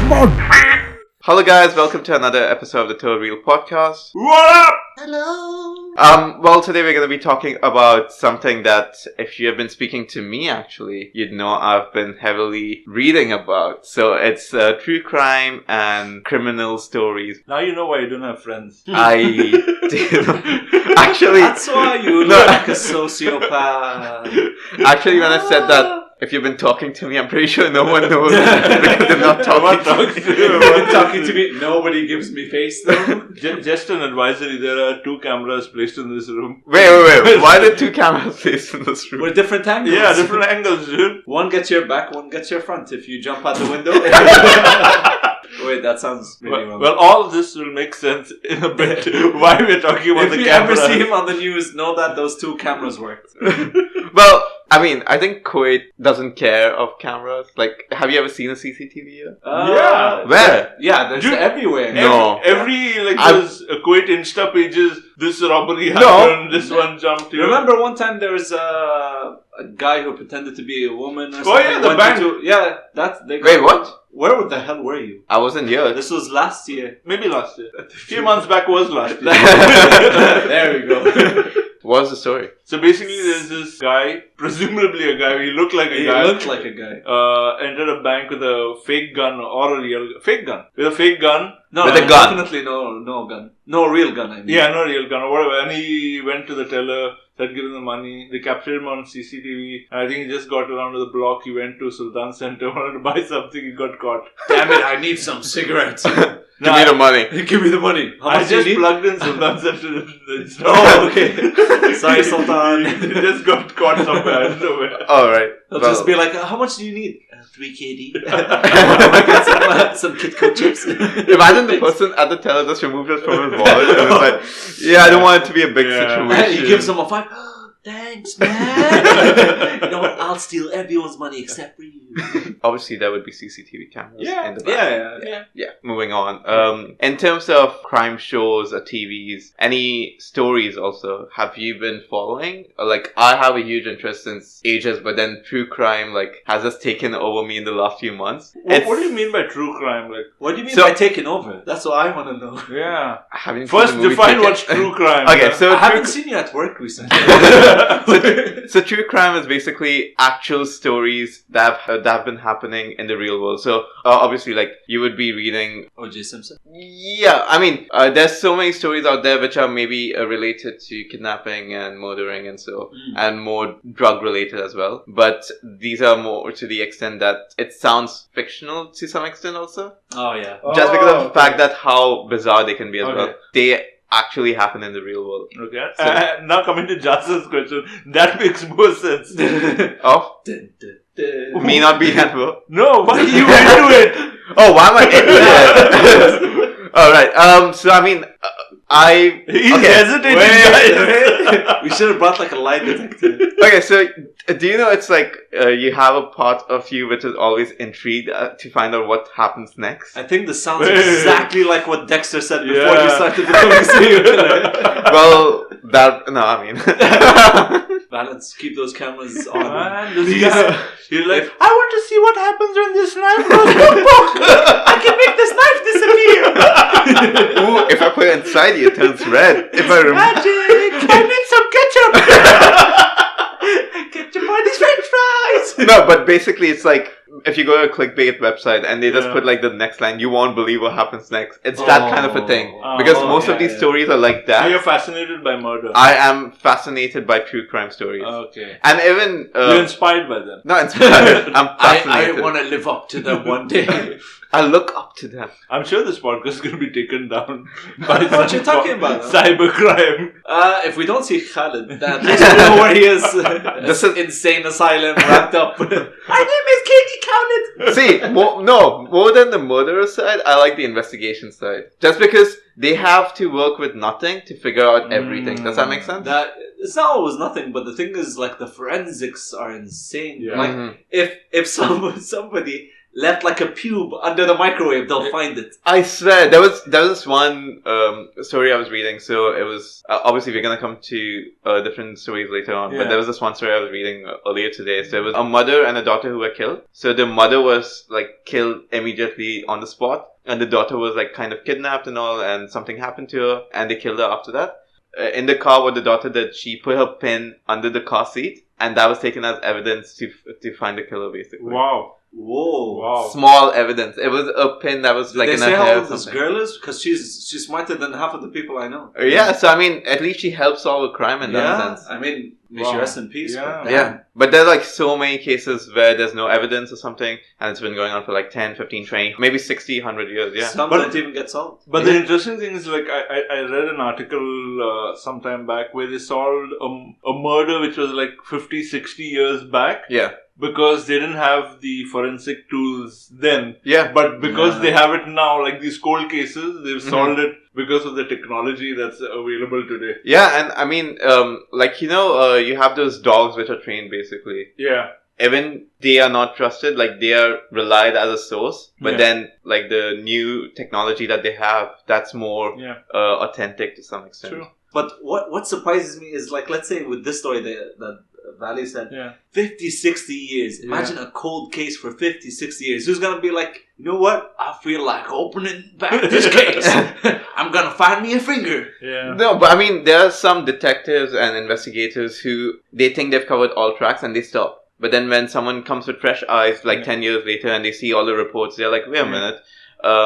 Hello guys, welcome to another episode of the Total Real Podcast. What up? Hello. Well, today we're going to be talking about something that, if you have been speaking to me actually, you'd know I've been heavily reading about. So it's true crime and criminal stories. Now you know why you don't have friends. I did actually. That's why you look like a sociopath. Actually, when I said that, if you've been talking to me, I'm pretty sure no one knows because they're not talking to me. You're talking to me. Nobody gives me face though. Just an advisory, there are 2 cameras placed in this room. Wait. Why are there 2 cameras placed in this room? With different angles. Yeah, different angles, dude. One gets your back, one gets your front. If you jump out the window. Wait, that souns really wrong. Well, all this will make sense in a bit. Why we're talking about the cameras. If you ever see him on the news, know that those 2 cameras worked. Well, I mean, I think Kuwait doesn't care of cameras. Like, have you ever seen a CCTV yet? Yeah. Where? Yeah, there's Dude, everywhere. No. Every there's Kuwait Insta pages, this robbery happened, this one jumped here. Remember one time there was a guy who pretended to be a woman or something? Oh yeah, the bank. Wait, what? Where the hell were you? I wasn't here. This was last year. Maybe last year. A few months back was last year. There we go. What's the story? So basically there's this guy, presumably a guy, he looked like a He guy. looked like a guy. Entered a bank with a fake gun or a real fake gun. With a fake gun. No, with a gun. Definitely no gun. No real gun, I mean. Yeah, no real gun or whatever. And he went to the teller, said give him the money. They captured him on CCTV. And I think he just got around to the block. He went to Sultan Center, wanted to buy something, he got caught. Damn it, I need some cigarettes. Give me the money. Give me the money. How I much do just you need? plugged in Sultan Center. Oh, okay. Sorry, Sultan. He just got caught somewhere. I don't know where. Alright. They'll just be like, how much do you need? 3 KD. Get some Kit chips. Imagine the person at the teller just removed it from his wallet and was like, yeah, I don't want it to be a big situation. He gives him a 5. Thanks, man. You know what? I'll steal everyone's money except for you. Obviously, there would be CCTV cameras in the back. Yeah. Moving on. In terms of crime shows or TVs, any stories also, have you been following? Like, I have a huge interest since ages, but then true crime, has just taken over me in the last few months. What do you mean by true crime? What do you mean by taking over? That's what I want to know. Yeah. First, define what's true crime. Okay, so I haven't seen you at work recently. So true crime is basically actual stories that have been happening in the real world. So obviously, you would be reading O.J. Simpson. Yeah, I mean, there's so many stories out there which are maybe related to kidnapping and murdering and more drug related as well. But these are more to the extent that it sounds fictional to some extent also. Oh yeah. Just because of the fact that how bizarre they can be as well. They actually happen in the real world. Okay. So, now coming to Jason's question, that makes more sense. Oh? Me not being at work? No, why are you into it? Oh, why am I into it? Alright, so I mean, He's hesitating, guys. We should have brought a lie detector. Okay, so do you know it's you have a part of you which is always intrigued to find out what happens next? I think this sounds exactly like what Dexter said before he started becoming serial killer. Well, Balance, keep those cameras on. You're like, I want to see what happens when this knife goes book. I can make this knife disappear. Ooh, if I put it inside you, it turns red. If Magic! I need some ketchup. Ketchup on these French fries. No, but basically it's if you go to a clickbait website and they just put the next line, you won't believe what happens next. It's that kind of a thing. Because most of these stories are like that. So you're fascinated by murder. I am fascinated by true crime stories. Okay. And even... you're inspired by them. Not inspired. I'm fascinated. I want to live up to them one day. I look up to them. I'm sure this podcast is going to be taken down by what you talking about? Cybercrime. If we don't see Khaled, then at least we know where he is. This is insane asylum wrapped up. My name is Katie Khaled. See, more than the murderer side, I like the investigation side. Just because they have to work with nothing to figure out everything. Does that make sense? It's not always nothing, but the thing is, the forensics are insane. Yeah. If somebody left like a pube under the microwave, they'll find it. I swear, there was this one story I was reading. So it was obviously we're gonna come to different stories later on, but there was this one story I was reading earlier today. So it was a mother and a daughter who were killed. So the mother was like killed immediately on the spot, and the daughter was like kind of kidnapped and all, and something happened to her, and they killed her after that. In the car, what the daughter did, she put her pin under the car seat, and that was taken as evidence to find the killer, basically. Wow. Whoa! Wow! Small evidence. It was a pin that was like in her hair. They say how old this girl is? Because she's smarter than half of the people I know. Yeah, so I mean, at least she helped solve a crime in that sense. I mean, may she rest in peace. Yeah. But there's like so many cases where there's no evidence or something, and it's been going on for like 10, 15, 20, maybe 60, 100 years. Yeah. Some don't even get solved. But the interesting thing is, like, I read an article sometime back where they solved a murder which was like 50, 60 years back. Yeah. Because they didn't have the forensic tools then. Yeah. But because they have it now, like these cold cases, they've solved it because of the technology that's available today. Yeah, and I mean, like, you have those dogs which are trained, basically. Yeah. Even they are not trusted, like they are relied as a source, but then like the new technology that they have, that's more authentic to some extent. True. But what surprises me is, like, let's say with this story that Valley said, 50, 60 years. Imagine a cold case for 50, 60 years. Who's going to be like, you know what? I feel like opening back this case. I'm going to find me a finger. Yeah. No, but I mean, there are some detectives and investigators who, they think they've covered all tracks and they stop. But then when someone comes with fresh eyes, like 10 years later, and they see all the reports, they're like, wait a minute.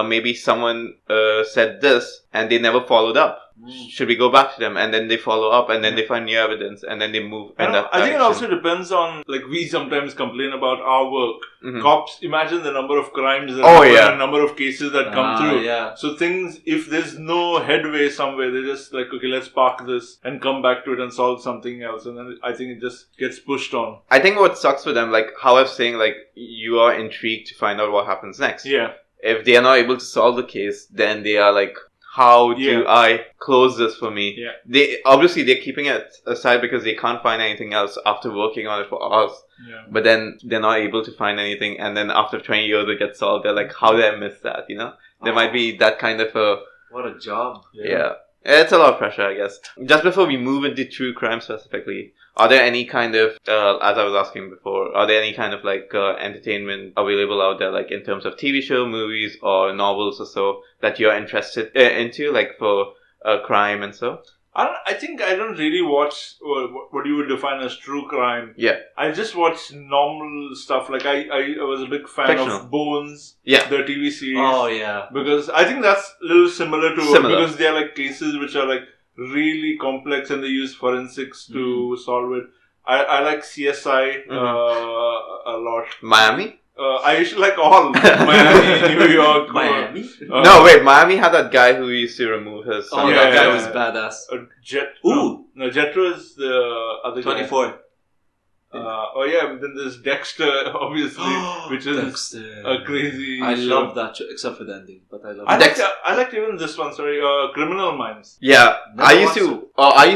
Maybe someone said this and they never followed up. Should we go back to them? And then they follow up, and then they find new evidence, and then they move in that I think it direction. also depends on, like, we sometimes complain about our work. Cops, imagine the number of crimes that happen, the number of cases that come through. Yeah. So things, if there's no headway somewhere, they're just like, okay, let's park this and come back to it and solve something else. And then I think it just gets pushed on. I think what sucks for them, like how I was saying, like you are intrigued to find out what happens next. Yeah. If they are not able to solve the case, then they are like, how do I close this for me? Yeah. They're keeping it aside because they can't find anything else after working on it for hours. Yeah. But then they're not able to find anything, and then after 20 years it gets solved. They're like, how did I miss that? There might be that kind of a... What a job. Yeah. It's a lot of pressure, I guess. Just before we move into true crime specifically, are there any kind of, as I was asking before, are there any kind of like entertainment available out there, like in terms of TV show, movies, or novels or so, that you're interested into, like for crime and so? I think I don't really watch what you would define as true crime. Yeah. I just watch normal stuff. Like I was a big fan of Bones, the TV series. Oh, yeah. Because I think that's a little similar to because they are like cases which are like really complex and they use forensics to solve it. I like CSI a lot. Miami? I used to like all Miami, New York. Miami? No, wait, Miami had that guy who used to remove his... that guy was badass. Jetro is the other 24. Guy. But then there's Dexter, obviously, which is Dexter. A crazy I show. love that show, except for the ending, but I love it. I liked even this one, Criminal Minds. Yeah, I used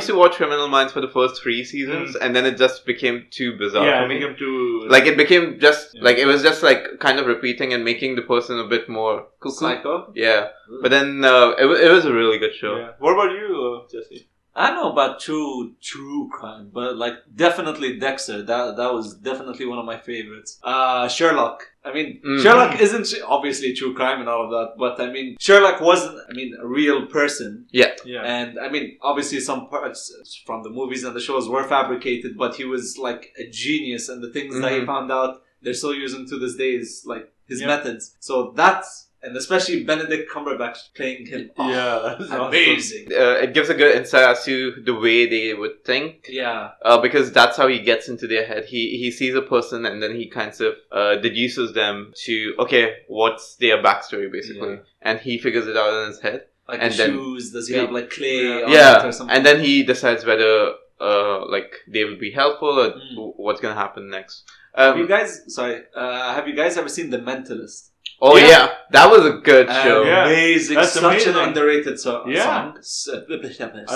to watch Criminal Minds for the first 3 seasons, and then it just became too bizarre for me. It became just, like, it was just, like, kind of repeating and making the person a bit more cuckoo. Psycho? Yeah. But then, it was a really good show. Yeah. What about you, Jesse? I don't know about true crime, but like definitely Dexter. That was definitely one of my favorites. Sherlock. I mean, Sherlock isn't obviously true crime and all of that, but I mean, Sherlock wasn't, a real person. Yeah. And I mean, obviously some parts from the movies and the shows were fabricated, but he was like a genius, and the things that he found out, they're still using to this day is like his methods. So that's... And especially Benedict Cumberbatch playing him. That's amazing. Awesome. It gives a good insight as to the way they would think. Yeah. Because that's how he gets into their head. He sees a person and then he kind of deduces them to, okay, what's their backstory basically. Yeah. And he figures it out in his head. Like and the then, shoes, does he have like clay on it or something? And then he decides whether they will be helpful or what's going to happen next. Have you guys ever seen The Mentalist? Oh yeah, that was a good show. Amazing. That's Such amazing. an underrated song. I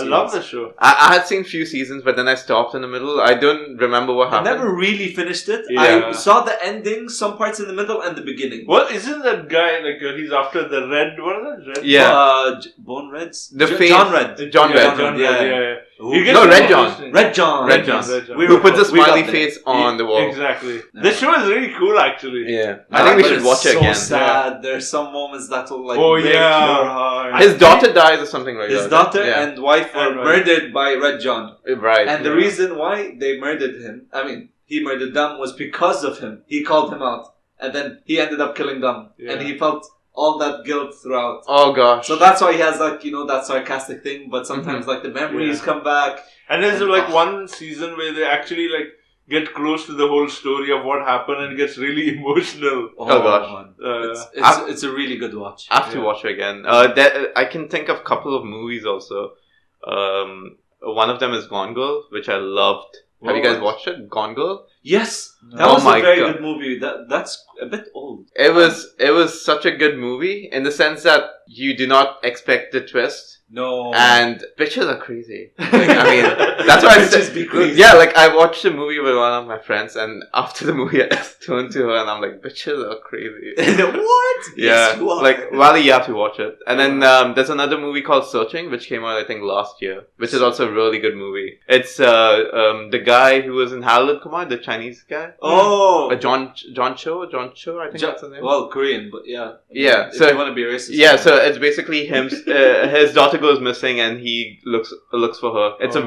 love the show. I had seen few seasons, but then I stopped in the middle. I don't remember what happened. I never really finished it. Yeah. I saw the ending, some parts in the middle, and the beginning. Well, isn't that guy like he's after the red? What is that? Red? Yeah. Bone Reds? John Red. John Red. Yeah. Red John. Red John. Who put the smiley face on the wall. Exactly. The show is really cool, actually. Yeah. I think we should watch it again. It's so sad. There's some moments that will like break your heart. His daughter dies or something like that. His daughter and wife were murdered by Red John. Right. And the reason why they murdered him, he murdered them, was because of him. He called him out. And then he ended up killing them. Yeah. And he felt all that guilt throughout. Oh gosh. So that's why he has like, that sarcastic thing, but sometimes like the memories come back. And there's like one season where they actually like get close to the whole story of what happened and it gets really emotional. Oh gosh. It's a really good watch. I have to watch it again. I can think of a couple of movies also. One of them is Gone Girl, which I loved. Have you guys watched it? Gone Girl? Yes. That was a very good movie. That's a bit old. It was such a good movie in the sense that you do not expect the twist. No. And bitches are crazy. That's why I said be crazy. Yeah, like I watched a movie with one of my friends and after the movie I turned to her and I'm like, bitches are crazy. What? Yeah. Like, Wally, you have to watch it. And then there's another movie called Searching, which came out I think last year, which is also a really good movie. It's the guy who was in Khaled, the Chinese guy. Oh. John Cho, I think that's his name. Well, Korean, but yeah. Yeah. If you want to be racist. Yeah, so it's basically him. His daughter goes missing, and he looks for her. It's a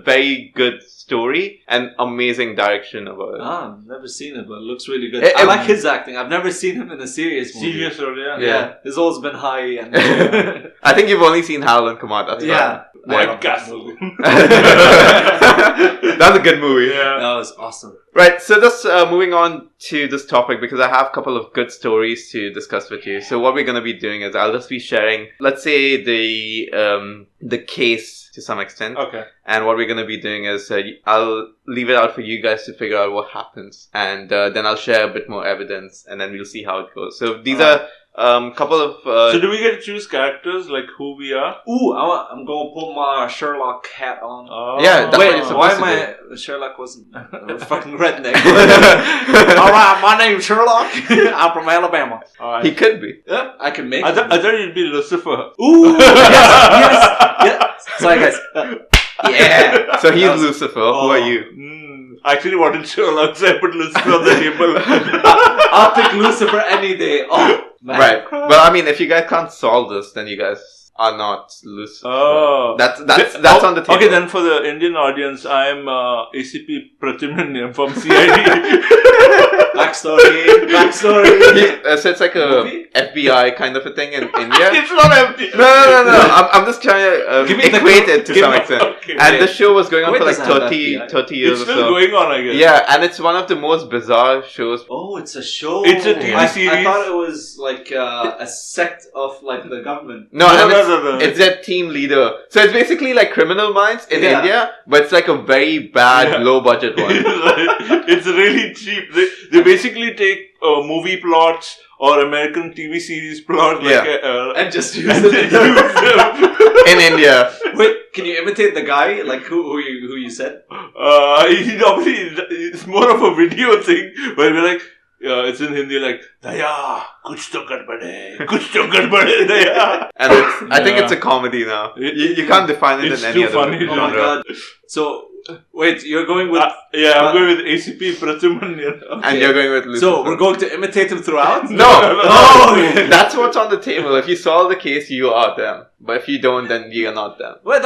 very good story and amazing direction about it. I've never seen it, but it looks really good. I like his acting. I've never seen him in a serious movie. Serious role, yeah. His role's been high. And I think you've only seen Howlin' Come Out. That's White Castle. That's a good movie. Yeah. That was awesome. Right, so just moving on to this topic because I have a couple of good stories to discuss with you. So what we're going to be doing is I'll just be sharing, let's say, the case to some extent. Okay. And what we're going to be doing is I'll leave it out for you guys to figure out what happens. And then I'll share a bit more evidence and then we'll see how it goes. So these are couple of... so do we get to choose characters, like who we are? Ooh, I'm going to put my Sherlock hat on. Oh. Yeah, that's what you're supposed to do. Sherlock wasn't a fucking redneck. Alright, my name's Sherlock. I'm from Alabama. Right. He could be. Yeah, I can make I thought you'd be Lucifer. Ooh, yes. Sorry, guys. Yeah. So he's Lucifer. Who are you? I actually wanted Sherlock, so I put Lucifer on the table. I'll pick Lucifer any day. Oh, man. Right. Well, I mean, if you guys can't solve this, then you guys are not Lucifer. Oh. That's on the table. Okay, then for the Indian audience, I'm ACP Pratimanya from CID. Backstory. So it's like a FBI kind of a thing in India. It's not FBI. No. I'm just trying to equate it to some extent. Okay. And the show was going on for like 30 years or so. It's still going on, I guess. Yeah, and it's one of the most bizarre shows. Oh, it's a show. It's a TV series. I thought it was like a sect of like the government. No. It's their team leader. So it's basically like Criminal Minds in India, but it's like a very bad, low budget one. It's really cheap. They basically take movie plots or American TV series plot and just use them in India. Wait, can you imitate the guy? Like who you said? It's more of a video thing where we're like, it's in Hindi like Daya, kuch to gadbade, Daya. And I think it's a comedy now. You can't define it in any other genre. Oh my god. So wait, you're going with... I'm going with ACP Pratimanya. Okay. And you're going with Lucifer. So we're going to imitate him throughout? No. That's what's on the table. If you solve the case, you are them. But if you don't, then you're not them. Well,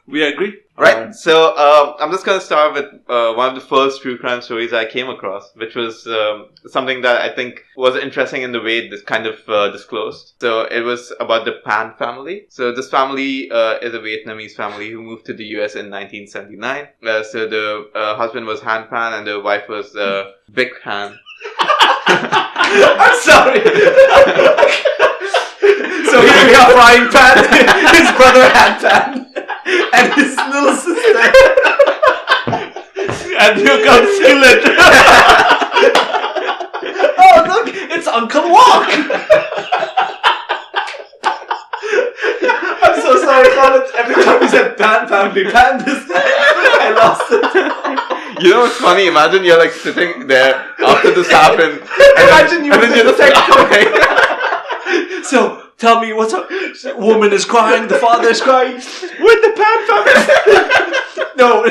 we agree. Right, so I'm just going to start with one of the first true crime stories I came across, which was something that I think was interesting in the way this kind of disclosed. So it was about the Pan family. So this family is a Vietnamese family who moved to the US in 1979. So the husband was Han Pan and the wife was Big Han. I'm sorry. So here we are, Frying Pan, his brother Han Pan. And his little sister. And you can't steal it. Uncle Walk. I'm so sorry, Khaled. Every time you said Pan family, Pan this, I lost it. You know what's funny? Imagine you're like sitting there after this happened. Imagine you're just like, okay. So, tell me what's up. Woman is crying, the father is crying. With the Pan family. No,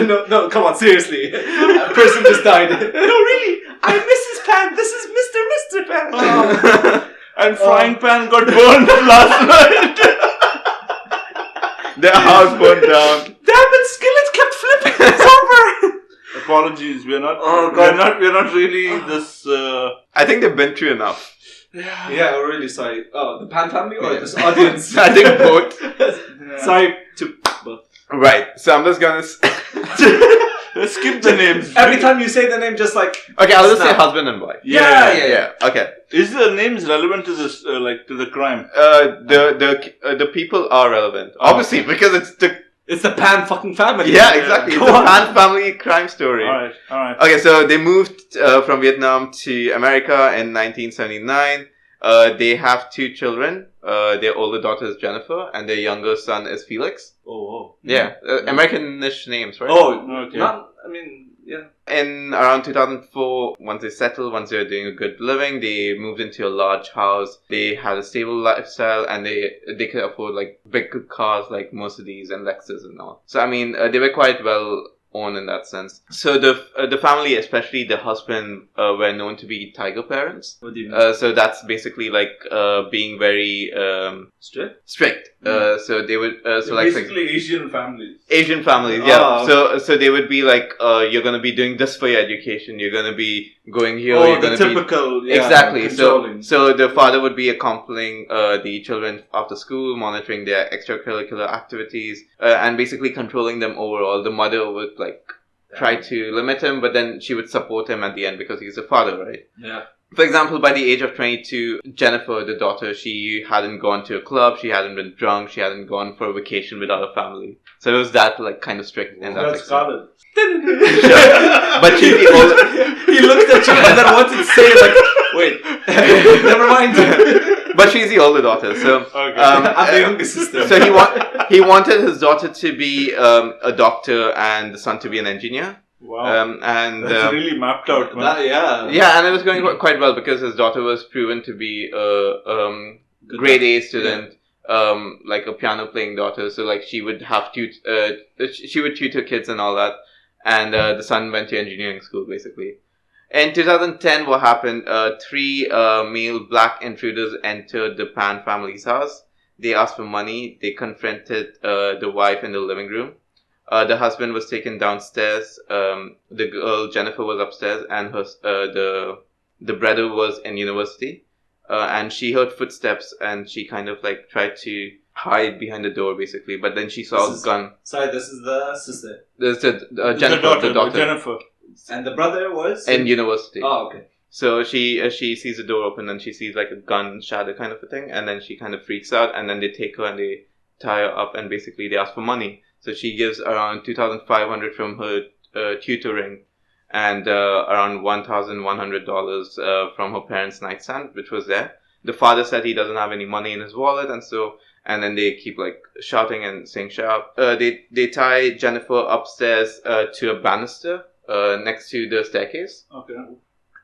come on, seriously. A person just died. No, really. I'm Mrs. Pan. This is Mr. Pan. Oh. And Frying Pan got burned last night. Their house burned down. Damn it, skillet kept flipping. It's over. Apologies, we're not. Oh God, we're not really this. I think they've been through enough. Yeah, we're really sorry. Oh, the Pan family or this audience? I think both. Sorry to both. Right. So I'm just gonna skip the names. Every time you say the name, just like okay, I'll just say husband and wife. Yeah. Okay. Is the names relevant to this, like to the crime? The people are relevant, obviously, because it's the Pan fucking family. Yeah, exactly. It's the Pan family crime story. All right. Okay, so they moved from Vietnam to America in 1979. They have 2 children. Their older daughter is Jennifer, and their younger son is Felix. Oh. Yeah, American-ish names, right? Oh, okay. Yeah. In around 2004, once they were doing a good living, they moved into a large house. They had a stable lifestyle, and they could afford like big cars like Mercedes and Lexus and all. So I mean, they were quite well on in that sense. So the family, especially the husband, were known to be tiger parents. What do you mean? So that's basically like being very strict. So they would basically Asian families. Asian families, yeah. So they would be like, you're gonna be doing this for your education. You're gonna be going here. Oh, you're the gonna typical. Be, exactly. So the father would be accompanying the children after school, monitoring their extracurricular activities, and basically controlling them overall. The mother would try to limit him, but then she would support him at the end because he's a father, right? Yeah. For example, by the age of 22, Jennifer, the daughter, she hadn't gone to a club, she hadn't been drunk, she hadn't gone for a vacation without her family. So it was that kind of strict in that. That's Khaled. But she's the older. He looked at you and then wanted to say wait, never mind. But she's the older daughter, so okay. I'm the younger sister. So he wanted his daughter to be a doctor and the son to be an engineer. Wow. And that's really mapped out, man. Yeah, and it was going quite well because his daughter was proven to be a grade A student, like a piano playing daughter. So she would have she would tutor kids and all that, and the son went to engineering school basically. In 2010, what happened? 3 male black intruders entered the Pan family's house. They asked for money. They confronted the wife in the living room. The husband was taken downstairs. The girl Jennifer was upstairs, and the brother was in university. And she heard footsteps, and she kind of tried to hide behind the door, basically. But then she saw a gun. Sorry, this is the sister. This is Jennifer, the daughter. Jennifer. And the brother was in university. Oh, okay. So she sees the door open, and she sees a gun shadow kind of a thing, and then she kind of freaks out, and then they take her and they tie her up, and basically they ask for money. So she gives around $2,500 from her tutoring, and around $1,100 from her parents' nightstand, which was there. The father said he doesn't have any money in his wallet, and then they keep shouting and saying "shut up." They tie Jennifer upstairs to a banister next to the staircase. Okay.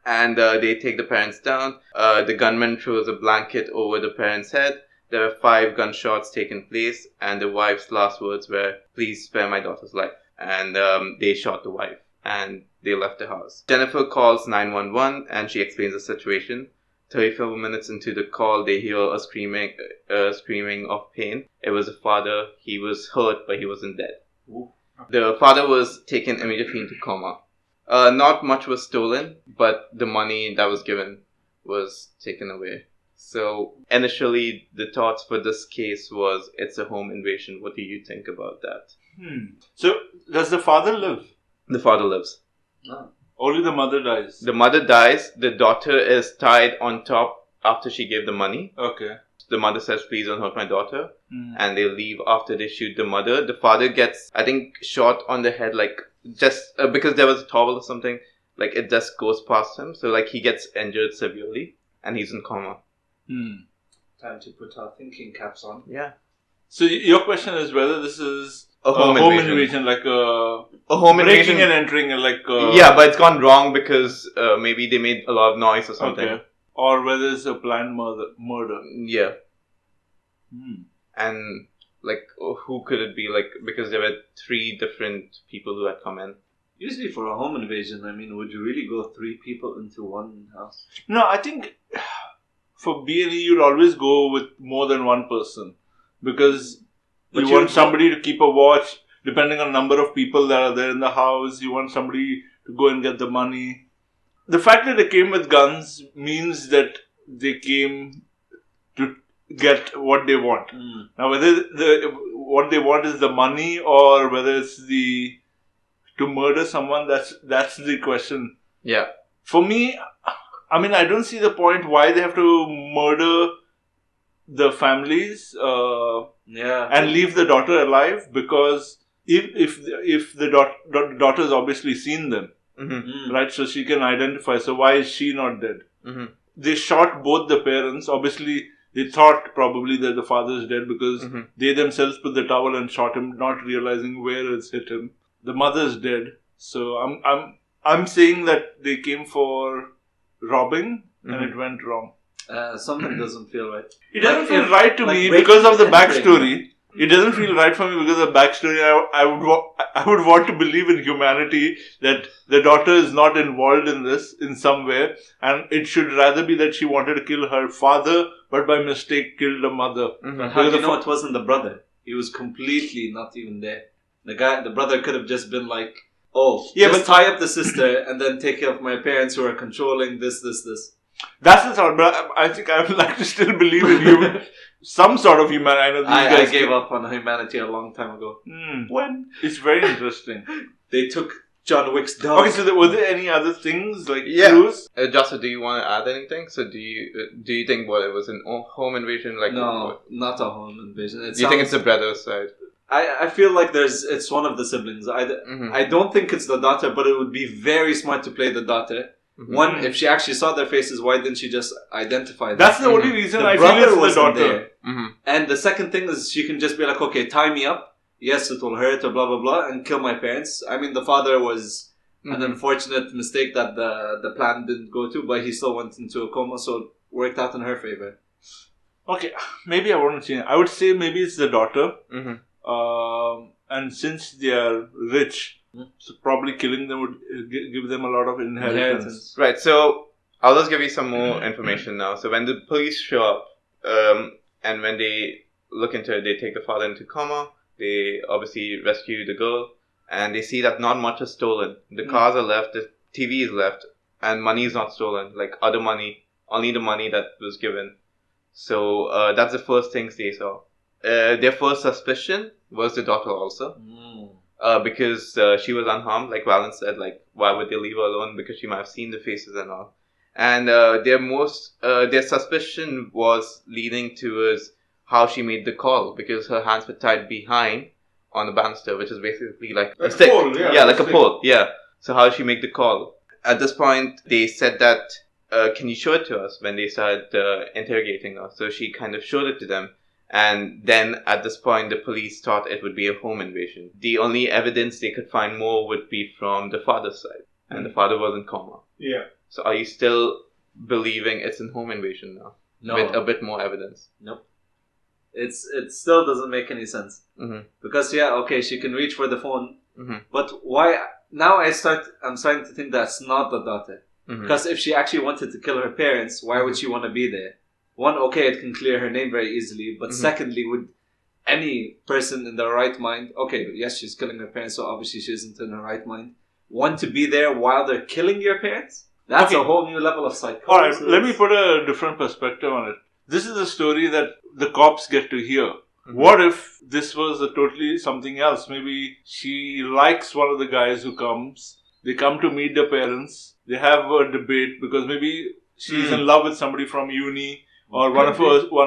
And they take the parents down. The gunman throws a blanket over the parents' head. There were 5 gunshots taking place, and the wife's last words were, "Please spare my daughter's life." And they shot the wife, and they left the house. Jennifer calls 911, and she explains the situation. 34 minutes into the call, they hear a screaming of pain. It was the father. He was hurt, but he wasn't dead. Ooh. The father was taken immediately into coma. Not much was stolen, but the money that was given was taken away. So initially, the thoughts for this case was it's a home invasion. What do you think about that? So does the father live? The father lives. No. Only the mother dies. The mother dies. The daughter is tied on top after she gave the money. Okay. The mother says, "Please don't hurt my daughter." And they leave after they shoot the mother. The father gets, I think, shot on the head, just because there was a towel or something. It just goes past him. So he gets injured severely. and he's in coma. Time to put our thinking caps on. Yeah. So your question is whether this is a home invasion, like a home breaking invasion and entering, like yeah, but it's gone wrong because maybe they made a lot of noise or something. Okay. Or whether it's a planned murder. Yeah. And like, who could it be? Like, because there were 3 different people who had come in. Usually for a home invasion, I mean, would you really go 3 people into one house? No, I think for B&E, you'd always go with more than one person. Because you want somebody to keep a watch, depending on number of people that are there in the house. You want somebody to go and get the money. The fact that they came with guns means that they came to get what they want. Now, whether what they want is the money or whether it's to murder someone, that's the question. Yeah. For me, I mean, I don't see the point why they have to murder the families and leave the daughter alive, because if the daughter's obviously seen them, right, so she can identify, so why is she not dead? They shot both the parents. Obviously they thought probably that the father is dead because they themselves put the towel and shot him, not realizing where it's hit him. The mother is dead. So I'm saying that they came for robbing and it went wrong. Something doesn't feel right. It doesn't feel right to me because of the backstory. It doesn't feel right for me because of the backstory. I would want to believe in humanity that the daughter is not involved in this in some way, and it should rather be that she wanted to kill her father, but by mistake killed the mother. How do you know it wasn't the brother? He was completely not even there. The brother could have just been like, tie up the sister and then take care of my parents who are controlling this. That's the thought, but I think I would like to still believe in some sort of humanity. I gave up on humanity a long time ago. When? It's very interesting. They took John Wick's dog. Okay, so were there any other things like clues? Joshua, do you want to add anything? So do you think it was an home invasion? Like no, not a home invasion. Do you think it's the brother's side? I feel like it's one of the siblings. I don't think it's the daughter, but it would be very smart to play the daughter. One, if she actually saw their faces, why didn't she just identify them? That's the only reason I feel it's the daughter. And the second thing is she can just be like, okay, tie me up. Yes, it will hurt or blah, blah, blah, and kill my parents. I mean, the father was an unfortunate mistake that the plan didn't go to, but he still went into a coma, so it worked out in her favor. Okay, maybe I want to change. I would say maybe it's the daughter. And since they are rich, so probably killing them would give them a lot of inheritance. Right, so I'll just give you some more information now. So when the police show up, and when they look into it, they take the father into coma. They obviously rescue the girl, and they see that not much is stolen. The cars are left, the TV is left, and money is not stolen. Like other money, only the money that was given. So that's the first things they saw. Their first suspicion was the daughter also. Because she was unharmed, like Valence said, like why would they leave her alone? Because she might have seen the faces and all. And their suspicion was leading towards how she made the call, because her hands were tied behind on the banister, which is basically like a stick. Pole, like a pole. Yeah. So how did she make the call? At this point, they said that, can you show it to us? When they started interrogating her, so she kind of showed it to them. And then at this point, the police thought it would be a home invasion. The only evidence they could find more would be from the father's side. And the father was in coma. Yeah. So are you still believing it's a home invasion now? No. With a bit more evidence? Nope. It still doesn't make any sense. Because, she can reach for the phone. But why? Now I'm starting to think that's not the daughter. Because if she actually wanted to kill her parents, why would she want to be there? One, it can clear her name very easily. But secondly, would any person in their right mind, yes, she's killing her parents, so obviously she isn't in her right mind, want to be there while they're killing your parents? That's a whole new level of psychology. Alright, let me put a different perspective on it. This is a story that the cops get to hear. What if this was totally something else? Maybe she likes one of the guys who comes. They come to meet the parents. They have a debate because maybe she's in love with somebody from uni. Or one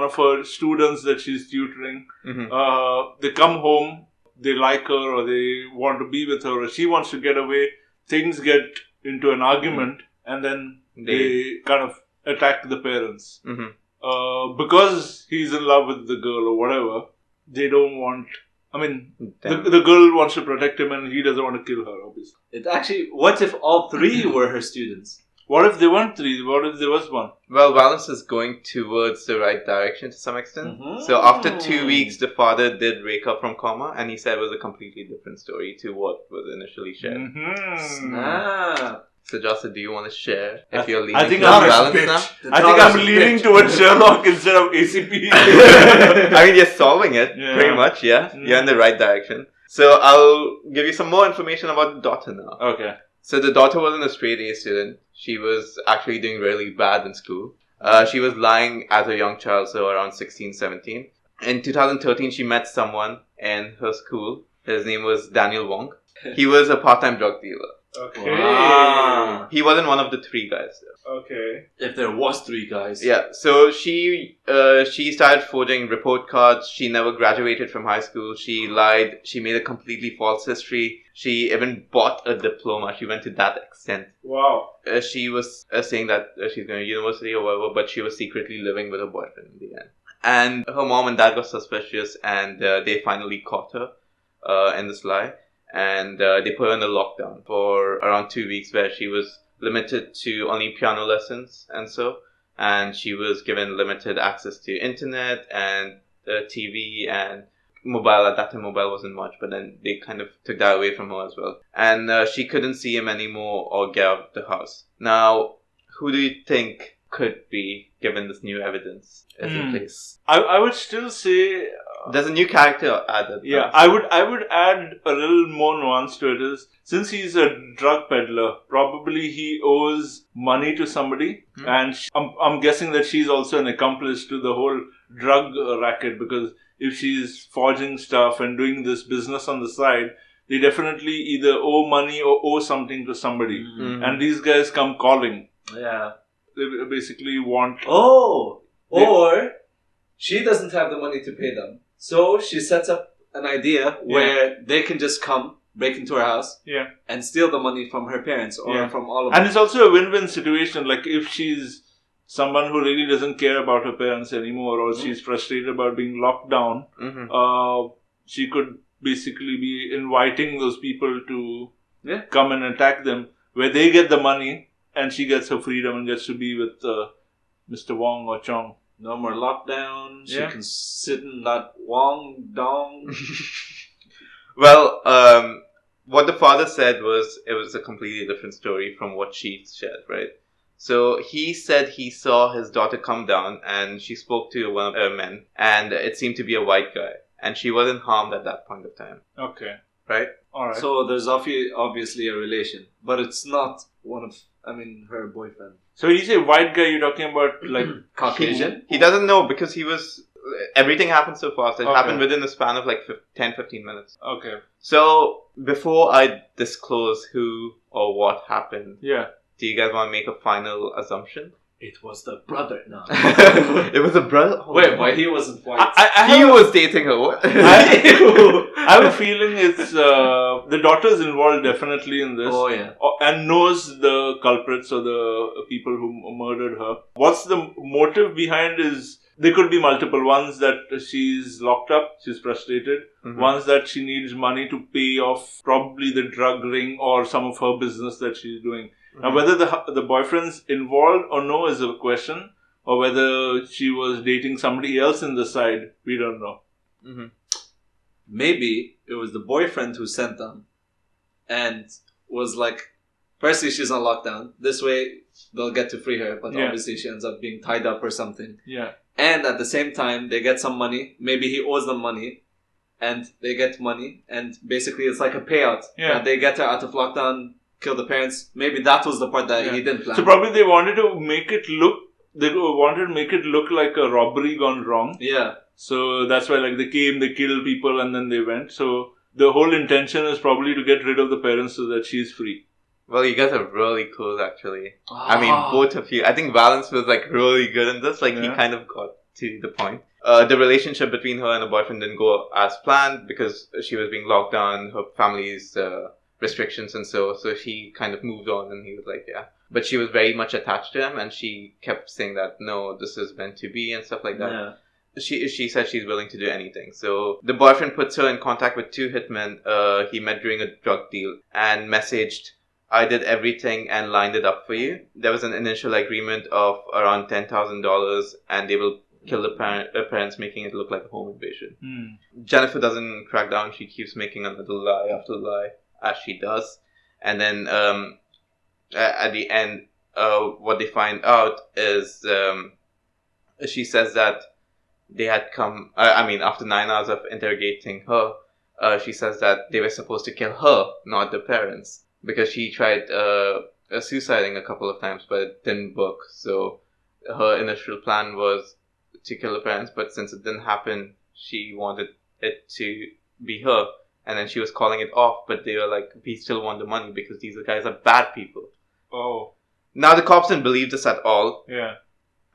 of her students that she's tutoring. They come home, they like her, or they want to be with her, or she wants to get away. Things get into an argument, and then they kind of attack the parents. Mm-hmm. Because he's in love with the girl or whatever, they don't want... I mean, Damn. the girl wants to protect him and he doesn't want to kill her, obviously. It actually... What if all three were her students? What if they weren't three? What if there was one? Well, Valence is going towards the right direction to some extent. Mm-hmm. So after 2 weeks, the father did wake up from coma, and he said it was a completely different story to what was initially shared. Snap. So, Jocelyn, do you want to share if you're leaning I think towards I'm Valence now? I think I'm leaning towards Sherlock instead of ACP. I mean, you're solving it, pretty much, yeah. You're in the right direction. So I'll give you some more information about the daughter now. Okay. So the daughter wasn't a straight A student. She was actually doing really bad in school. She was lying as a young child, so around 16, 17. In 2013, she met someone in her school. His name was Daniel Wong. He was a part-time drug dealer. Okay. Wow. He wasn't one of the three guys, though. Okay. If there was three guys. Yeah, so she started forging report cards. She never graduated from high school. She lied. She made a completely false history. She even bought a diploma. She went to that extent. Wow. She was saying that she's going to university or whatever, but she was secretly living with her boyfriend in the end. And her mom and dad got suspicious, and they finally caught her in this lie. And they put her in a lockdown for around 2 weeks, where she was limited to only piano lessons and she was given limited access to internet and TV and mobile. At that time, mobile wasn't much, but then they kind of took that away from her as well. And she couldn't see him anymore or get out of the house. Now, who do you think could be, given this new evidence is in place? I would still say... There's a new character added. Yeah, I would add a little more nuance to it. Is since he's a drug peddler, probably he owes money to somebody, and I'm guessing that she's also an accomplice to the whole drug racket, because if she's forging stuff and doing this business on the side, they definitely either owe money or owe something to somebody, and these guys come calling. Yeah, they basically want. Or she doesn't have the money to pay them. So she sets up an idea where they can just come, break into her house, and steal the money from her parents or from all of them. And it's also a win-win situation. Like if she's someone who really doesn't care about her parents anymore, or she's frustrated about being locked down, she could basically be inviting those people to come and attack them, where they get the money and she gets her freedom and gets to be with Mr. Wong or Chong. No more lockdown. She can sit in that Wong Dong. Well, what the father said was it was a completely different story from what she shared, right? So he said he saw his daughter come down and she spoke to one of her men, and it seemed to be a white guy, and she wasn't harmed at that point of time. Okay. Right? Alright. So there's obviously a relation, but it's not her boyfriend. So when you say white guy, you're talking about like Caucasian? He doesn't know because everything happened so fast. It happened within a span of like 10-15 minutes. Okay. So before I disclose who or what happened, do you guys want to make a final assumption? It was the brother. No. It was a brother? Oh, wait, why he wasn't white? He was dating her. What? I have a feeling it's the daughter's involved definitely in this. Oh yeah. And knows the culprits or the people who murdered her. What's the motive behind is there could be multiple. Ones that she's locked up, she's frustrated. Ones that she needs money to pay off probably the drug ring or some of her business that she's doing. Now, whether the boyfriend's involved or no is a question, or whether she was dating somebody else in the side, we don't know. Maybe it was the boyfriend who sent them and was like, firstly, she's on lockdown. This way, they'll get to free her, but obviously she ends up being tied up or something. Yeah. And at the same time, they get some money. Maybe he owes them money, and they get money, and basically it's like a payout. Yeah. They get her out of lockdown, kill the parents. Maybe that was the part that he didn't plan. So probably they wanted to make it look. They wanted to make it look like a robbery gone wrong. Yeah. So that's why they came, they killed people, and then they went. So the whole intention is probably to get rid of the parents so that she's free. Well, you guys are really close, actually. I mean, both of you. I think Valence was really good in this. He kind of got to the point. The relationship between her and her boyfriend didn't go as planned because she was being locked down. Her family's restrictions and so she kind of moved on, and he was like, yeah. But she was very much attached to him, and she kept saying that, no, this is meant to be and stuff like that. Yeah. She said she's willing to do anything. So the boyfriend puts her in contact with 2 hitmen he met during a drug deal and messaged, I did everything and lined it up for you. There was an initial agreement of around $10,000, and they will kill the parents, making it look like a home invasion. Jennifer doesn't crack down. She keeps making another lie after lie, as she does. And then at the end, what they find out is she says that they had come, after 9 hours of interrogating her, she says that they were supposed to kill her, not the parents, because she tried suiciding a couple of times, but it didn't work. So her initial plan was to kill the parents, but since it didn't happen, she wanted it to be her. And then she was calling it off, but they were like, we still want the money because these guys are bad people. Oh. Now the cops didn't believe this at all. Yeah.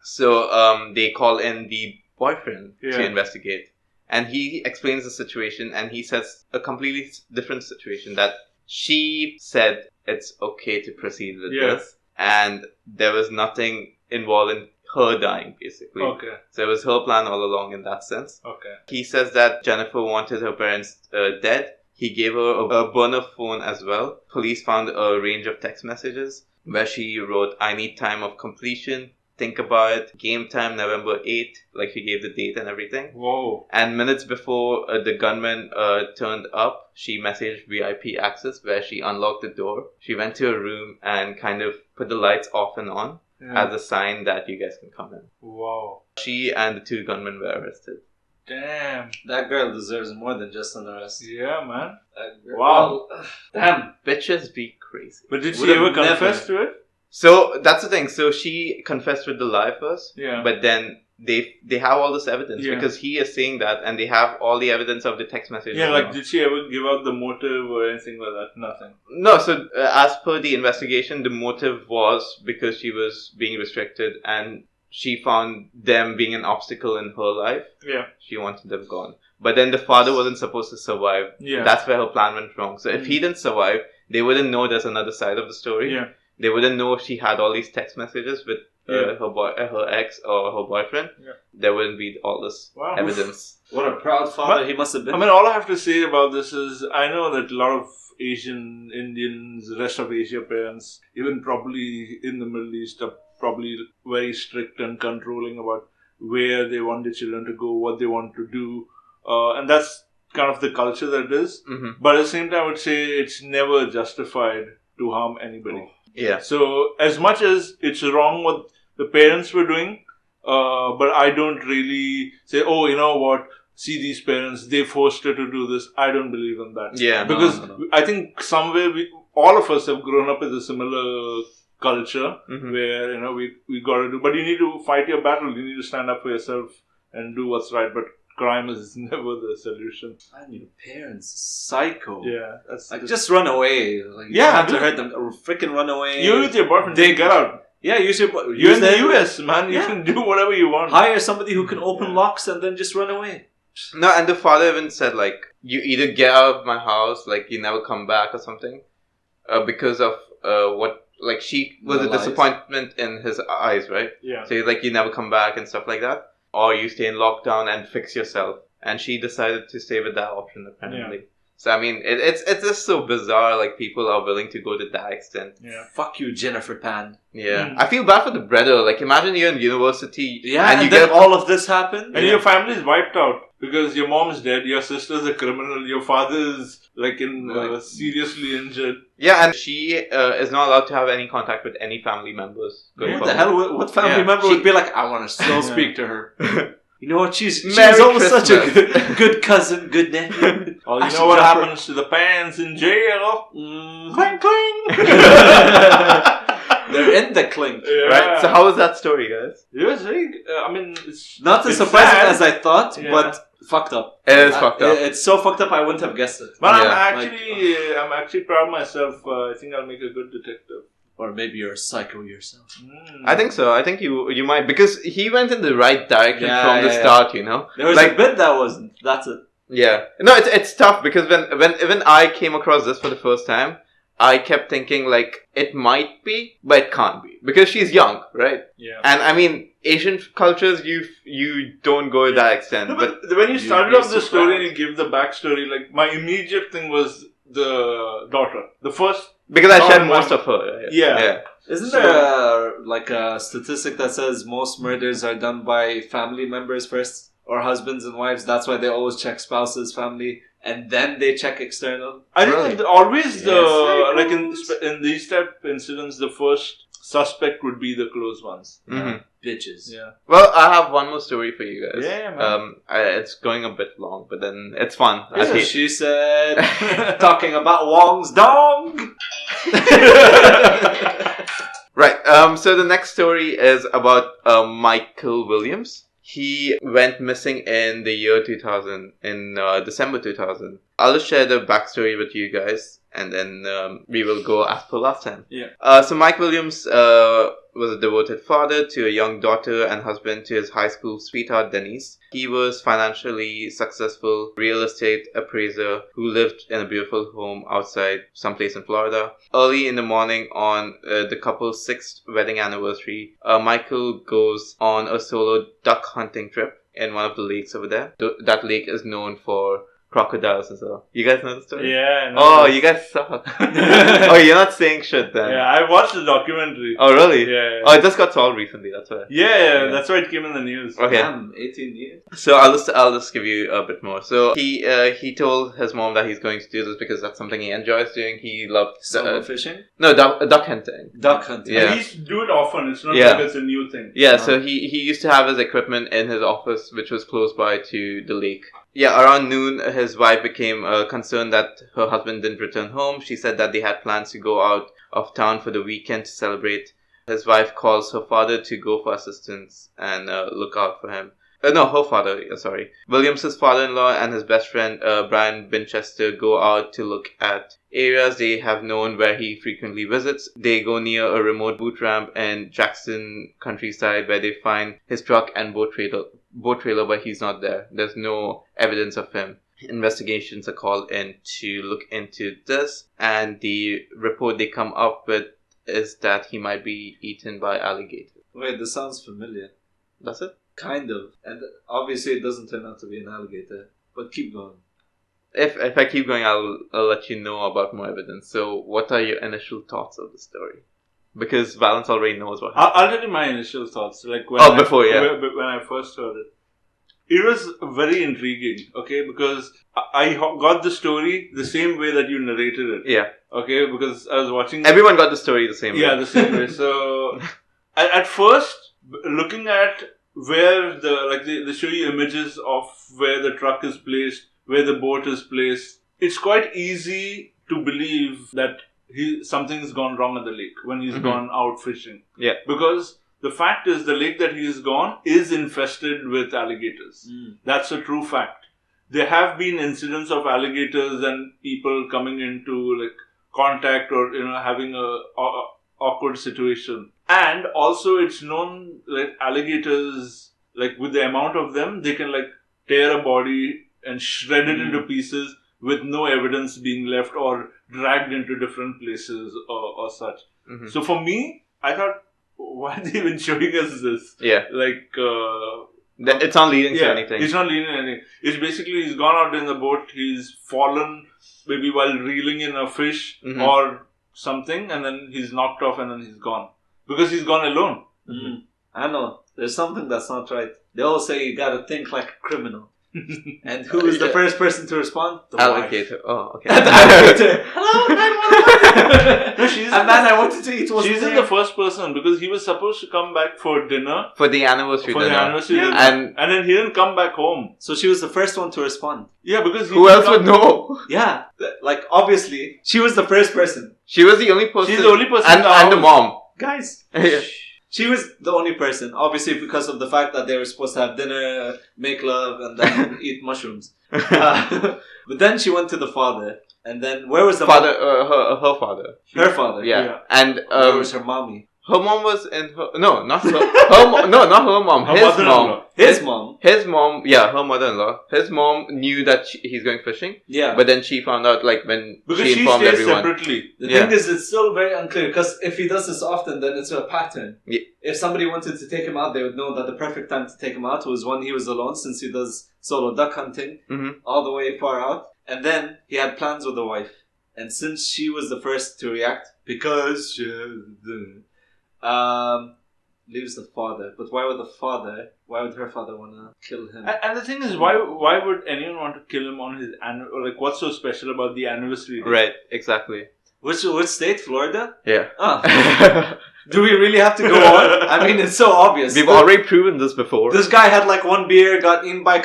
So they call in the boyfriend to investigate. And he explains the situation, and he says a completely different situation, that she said it's okay to proceed with this. And there was nothing involved in her dying, basically. Okay. So it was her plan all along in that sense. Okay. He says that Jennifer wanted her parents dead. He gave her a burner phone as well. Police found a range of text messages where she wrote, I need time of completion. Think about it. Game time, November 8th. Like, she gave the date and everything. Whoa. And minutes before the gunman turned up, she messaged VIP access where she unlocked the door. She went to her room and kind of put the lights off and on as a sign that you guys can come in. Wow. She and the 2 gunmen were arrested. Damn. That girl deserves more than just an arrest. Yeah, man. Wow. Damn. Bitches be crazy. But did she ever confess to it? So that's the thing. So she confessed with the lie first. Yeah. But then they have all this evidence because he is saying that, and they have all the evidence of the text messages. Yeah, like, did she ever give out the motive or anything like that? Nothing. No, so as per the investigation, the motive was because she was being restricted and she found them being an obstacle in her life. Yeah. She wanted them gone. But then the father wasn't supposed to survive. Yeah. That's where her plan went wrong. So if he didn't survive, they wouldn't know there's another side of the story. Yeah. They wouldn't know she had all these text messages with her ex or her boyfriend. Yeah. There wouldn't be all this evidence. What a proud father he must have been. I mean, all I have to say about this is I know that a lot of Asian, Indians, rest of Asia parents, even probably in the Middle East, are probably very strict and controlling about where they want their children to go, what they want to do. And that's kind of the culture that it is. Mm-hmm. But at the same time, I would say it's never justified to harm anybody. Oh. Yeah. So as much as it's wrong what the parents were doing, but I don't really say, oh, you know what, see these parents, they forced her to do this. I don't believe in that. Yeah. Because I think somewhere all of us have grown up with a similar culture where, you know, we got to do, but you need to fight your battle. You need to stand up for yourself and do what's right. But crime is never the solution. And your parents, psycho. Yeah, that's like just run away. Like, you don't have to hurt them. Freaking run away. You with your boyfriend, they get out. Yeah, you're in the US, man. You can do whatever you want. Hire somebody who can open locks and then just run away. No, and the father even said, like, you either get out of my house, like, you never come back or something, because of what, like, she was a disappointment in his eyes, right? Yeah. So he's like, you never come back and stuff like that. Or you stay in lockdown and fix yourself. And she decided to stay with that option, apparently. Yeah. So, I mean, it's just so bizarre, like, people are willing to go to that extent. Yeah. Fuck you, Jennifer Pan. Yeah. I feel bad for the brother. Like, imagine you're in university. Yeah, and you then all of this happened. And your family is wiped out. Because your mom's dead, your sister's a criminal, your father's, like, seriously injured. Yeah, and she is not allowed to have any contact with any family members. What the hell? What family member would be like, I want to still speak to her? You know what? She's almost such a good cousin, good nephew. Oh, you know what happens to the pants in jail? Clang, clang. They're in the clink. Yeah. Right? So how was that story, guys? It was very, I mean, it's not as surprising as I thought, but fucked up. It is fucked up. It's so fucked up I wouldn't have guessed it. But I'm actually proud of myself. I think I'll make a good detective. Or maybe you're a psycho yourself. I think so. I think you might, because he went in the right direction from the start, you know? There was a bit that wasn't. That's it. Yeah. No, it's tough because when I came across this for the first time, I kept thinking like it might be, but it can't be because she's young, right? Yeah. And I mean, Asian cultures, you don't go to that extent. No, but when you started off the story and you give the backstory, like my immediate thing was the daughter, the first. Because I shared most of her. Yeah. Isn't there a statistic that says most murders are done by family members first, or husbands and wives? That's why they always check spouses, family, and then they check external. I think always in these type of incidents, the first suspect would be the close ones. Mm-hmm. Bitches. Yeah. Well, I have one more story for you guys. Yeah, man. It's going a bit long, but then it's fun. Yeah, she said, talking about Wong's dong. Right. So the next story is about Michael Williams. He went missing in the year 2000, in December 2000. I'll just share the backstory with you guys, and then we will go as per last time. Yeah. So Mike Williams was a devoted father to a young daughter and husband to his high school sweetheart Denise. He was financially successful real estate appraiser who lived in a beautiful home outside someplace in Florida. Early in the morning on the couple's 6th wedding anniversary, Michael goes on a solo duck hunting trip in one of the lakes over there. That lake is known for crocodiles and so. You guys know the story? Yeah. Oh, you guys suck. Oh, you're not saying shit then. Yeah, I watched the documentary. Oh, really? Yeah. Oh, it just got solved recently, that's why. Yeah, that's why it came in the news. Okay. Damn, 18 years. So I'll just give you a bit more. So he told his mom that he's going to do this because that's something he enjoys doing. He loved fishing? No, duck hunting. Duck hunting. Yeah. And he used to do it often. It's not like it's a new thing. Yeah, so he used to have his equipment in his office, which was close by to the lake. Yeah, around noon, his wife became concerned that her husband didn't return home. She said that they had plans to go out of town for the weekend to celebrate. His wife calls her father to go for assistance and look out for him. Her father, sorry. Williams's father-in-law and his best friend, Brian Winchester, go out to look at areas they have known where he frequently visits. They go near a remote boot ramp in Jackson countryside where they find his truck and boat trailer, but he's not there. There's no evidence of him. Investigations are called in to look into this, and the report they come up with is that he might be eaten by alligators. Wait, this sounds familiar. That's it? Kind of. And obviously it doesn't turn out to be an alligator. But keep going. If I keep going, I'll let you know about more evidence. So what are your initial thoughts of the story? Because Valence already knows what happened. I'll tell you my initial thoughts. Like when I first heard it. It was very intriguing, okay, because I got the story the same way that you narrated it. Yeah. Okay, because I was watching... Everyone got the story the same way. Yeah, the same way. So, at first, looking at where they show you images of where the truck is placed, where the boat is placed, it's quite easy to believe that something's gone wrong at the lake when he's gone out fishing. Yeah. Because... the fact is, the lake that he is gone is infested with alligators. That's a true fact. There have been incidents of alligators and people coming into contact or having a awkward situation. And also, it's known alligators, with the amount of them, they can tear a body and shred it into pieces with no evidence being left or dragged into different places or such. Mm-hmm. So for me, I thought, why are they even showing us this? Yeah. It's not leading to anything. It's not leading to anything. It's basically he's gone out in the boat, he's fallen maybe while reeling in a fish or something, and then he's knocked off and then he's gone. Because he's gone alone. Mm-hmm. I know. There's something that's not right. They all say you gotta think like a criminal. And who is the first person to respond? The alligator. Wife. Oh, okay. The alligator. Hello, 911. No, I wanted to eat. She's the first person because he was supposed to come back for dinner. For the anniversary dinner. And then he didn't come back home. So she was the first one to respond. Yeah, because who else would know? Yeah, obviously she was the first person. She was the only person. She's the only person. And the mom. Guys. She was the only person, obviously because of the fact that they were supposed to have dinner, make love, and then eat mushrooms. But then she went to the father, and then where was the father? Her father. Her father. Yeah. And where was her mommy? Her mom was in her... No, not her... not her mom. His mom. His mom? His mom, yeah, her mother-in-law. His mom knew that he's going fishing. Yeah. But then she found out, like, when because she informed stays everyone. Separately. The thing is, it's still very unclear, because if he does this often, then it's a pattern. Yeah. If somebody wanted to take him out, they would know that the perfect time to take him out was when he was alone, since he does solo duck hunting all the way far out. And then he had plans with the wife. And since she was the first to react, because leaves the father. But why would her father want to kill him? And the thing is, why would anyone want to kill him on his like, what's so special about the anniversary day? Right, exactly. Which state? Florida? Yeah. Oh. Do we really have to go on? I mean, it's so obvious. We've already proven this before. This guy had like one beer, got eaten by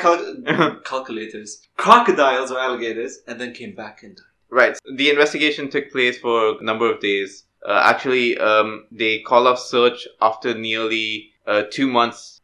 crocodiles or alligators, and then came back and died. Right. The investigation took place for a number of days. They call off search after nearly 2 months.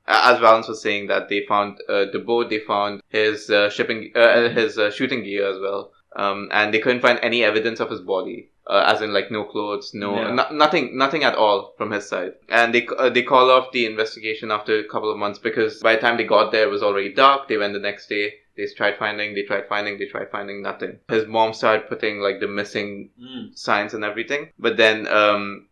As Valence was saying, that they found the boat, they found his shooting gear as well, and they couldn't find any evidence of his body, as in like no clothes, nothing at all from his side. And they call off the investigation after a couple of months, because by the time they got there, it was already dark. They went the next day. They tried finding nothing. His mom started putting like the missing signs and everything. But then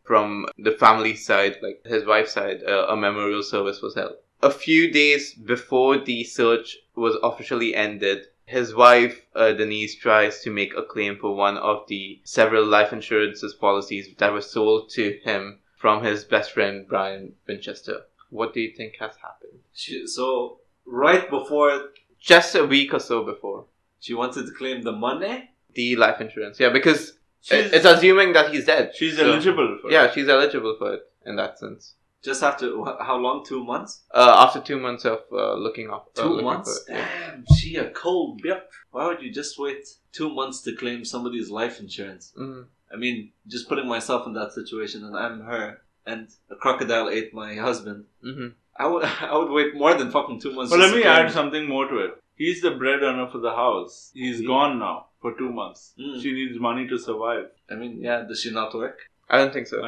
from the family side, like his wife's side, a memorial service was held. A few days before the search was officially ended, his wife, Denise, tries to make a claim for one of the several life insurance policies that were sold to him from his best friend, Brian Winchester. What do you think has happened? So, right before... Just a week or so before. She wanted to claim the money? The life insurance, yeah, because it's assuming that he's dead. She's eligible for it. Yeah, she's eligible for it in that sense. Just after, how long? 2 months? After 2 months of looking up. 2 months? Damn, she a cold bitch. Why would you just wait 2 months to claim somebody's life insurance? Mm-hmm. I mean, just putting myself in that situation, and I'm her, and a crocodile ate my husband. Mm-hmm. I would wait more than fucking 2 months. But let me add something more to it. He's the breadwinner for the house. He's gone now for 2 months. She needs money to survive. I mean, yeah, does she not work? I don't think so.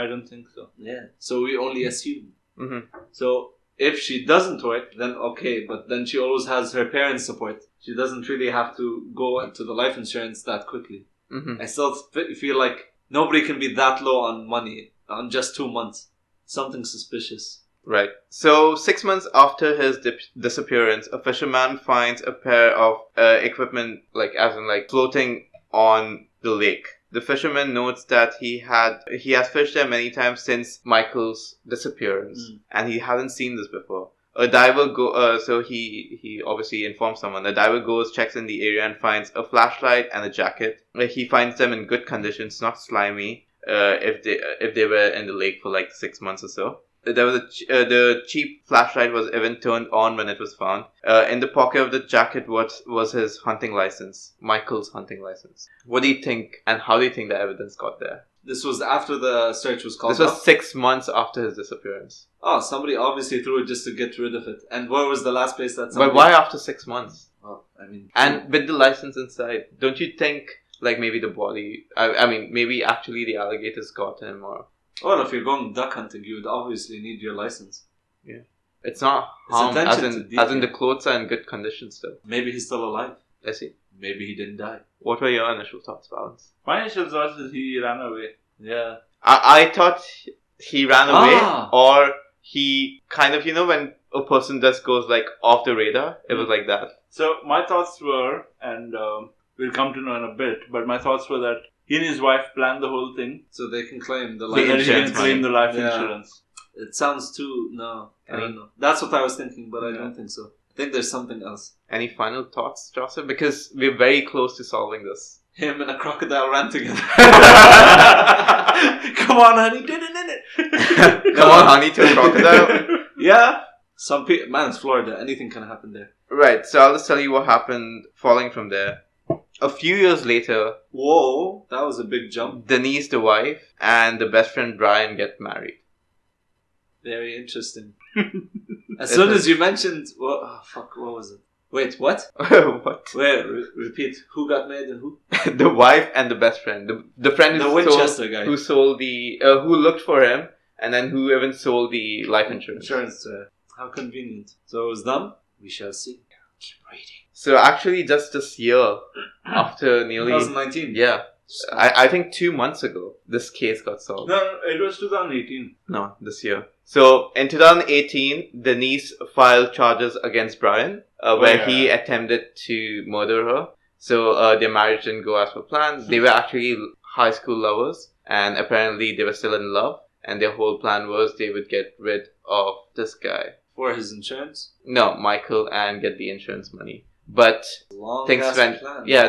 Yeah. So we only assume. Mm-hmm. So if she doesn't work, then okay. But then she always has her parents' support. She doesn't really have to go into the life insurance that quickly. Mm-hmm. I still feel like nobody can be that low on money on just 2 months. Something suspicious. Right. So 6 months after his disappearance, a fisherman finds a pair of equipment, floating on the lake. The fisherman notes that he has fished there many times since Michael's disappearance, and he hasn't seen this before. A diver so he obviously informs someone. A diver goes, checks in the area, and finds a flashlight and a jacket. He finds them in good conditions, not slimy. If they were in the lake for like 6 months or so. There was the cheap flashlight was even turned on when it was found. In the pocket of the jacket was his hunting license, Michael's hunting license. What do you think, and how do you think the evidence got there? This was after the search was called This was 6 months after his disappearance. Oh, somebody obviously threw it just to get rid of it. And where was the last place that somebody... But why after 6 months? Oh, I mean... And with the license inside, don't you think, like, maybe the body... I mean, maybe actually the alligators got him, or... Well, if you're going duck hunting, you would obviously need your license. Yeah. It's not harm, as in the clothes are in good condition still. Maybe he's still alive. I see. Maybe he didn't die. What were your initial thoughts, Valence? My initial thoughts is he ran away. Yeah. I thought he ran away, or he kind of, when a person just goes like off the radar, it was like that. So my thoughts were, and we'll come to know in a bit, but my thoughts were that he and his wife planned the whole thing. So they can claim the life insurance. It sounds too... No, I don't know. That's what I was thinking, but I don't think so. I think there's something else. Any final thoughts, Joseph? Because we're very close to solving this. Him and a crocodile ran together. Come on, honey. Come on, honey, to a crocodile. Yeah. Some people... Man, it's Florida. Anything can happen there. Right, so I'll just tell you what happened following from there. A few years later... Whoa, that was a big jump. Denise, the wife, and the best friend Brian get married. Very interesting. As soon as you mentioned... what was it? Wait, what? What? Wait, repeat. Who got married and who? The wife and the best friend. The friend the Winchester guy. Who sold the... who looked for him And then who even sold the life insurance? How convenient. So it was them? We shall see. Keep reading. So actually just this year, after nearly... 2019? Yeah. I think 2 months ago, this case got solved. No, it was 2018. No, this year. So in 2018, Denise filed charges against Brian, where he attempted to murder her. So their marriage didn't go as per plan. They were actually high school lovers, and apparently they were still in love. And their whole plan was they would get rid of this guy. For his insurance? No, Michael, and get the insurance money. But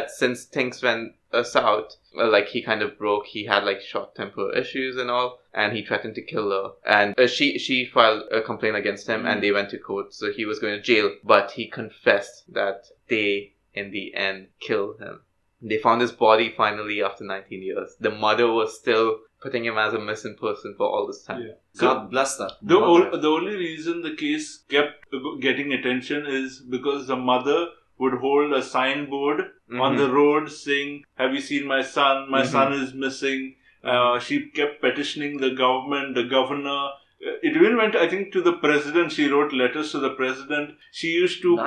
since things went south, like he kind of broke. He had like short temper issues and all, and he threatened to kill her. And she filed a complaint against him, and they went to court. So he was going to jail, but he confessed that they, in the end, killed him. They found his body finally after 19 years. The mother was still putting him as a missing person for all this time. Yeah. God bless that. The only reason the case kept getting attention is because the mother would hold a signboard on the road saying, "Have you seen my son? My son is missing." She kept petitioning the government, the governor. It even went, I think, to the president. She wrote letters to the president. She used to